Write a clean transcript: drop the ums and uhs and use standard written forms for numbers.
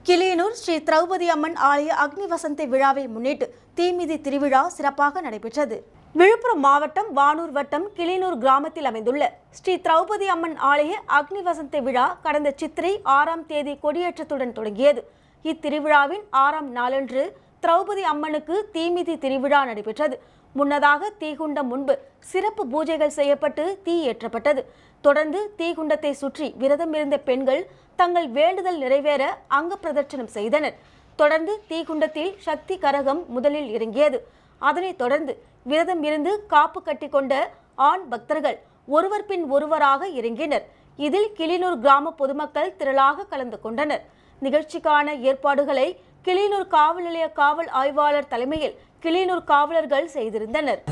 கிளியனூர் ஸ்ரீ திரௌபதி அம்மன் ஆலய அக்னி வசந்த விழாவை முன்னிட்டு தீமிதி திருவிழா சிறப்பாக நடைபெற்றது. விழுப்புரம் மாவட்டம் வானூர் வட்டம் கிளியனூர் கிராமத்தில் அமைந்துள்ள ஸ்ரீ திரௌபதி அம்மன் ஆலய அக்னி வசந்த விழா கடந்த சித்திரை 6ஆம் தேதி கொடியேற்றத்துடன் தொடங்கியது. இத்திருவிழாவின் 6ஆம் நாளன்று திரௌபதி அம்மனுக்கு தீமிதி திருவிழா நடைபெற்றது. முன்னதாக தீகுண்டம் முன்பு சிறப்பு பூஜைகள் செய்யப்பட்டு தீ ஏற்றப்பட்டது. தொடர்ந்து தீகுண்டத்தை சுற்றி விரதம் இருந்த பெண்கள் தங்கள் வேண்டுதல் நிறைவேற அங்க பிரதட்சணம் செய்தனர். தொடர்ந்து தீகுண்டத்தில் சக்தி கரகம் முதலில் இறங்கியது. அதனைத் தொடர்ந்து விரதம் இருந்து காப்பு கட்டி கொண்ட ஆண் பக்தர்கள் ஒருவர் பின் ஒருவராக இறங்கினர். இதில் கிளியனூர் கிராம பொதுமக்கள் திரளாக கலந்து கொண்டனர். நிகழ்ச்சிக்கான ஏற்பாடுகளை கிளியனூர் காவல் நிலைய காவல் ஆய்வாளர் தலைமையில் கிளியனூர் காவலர்கள் செய்திருந்தனர்.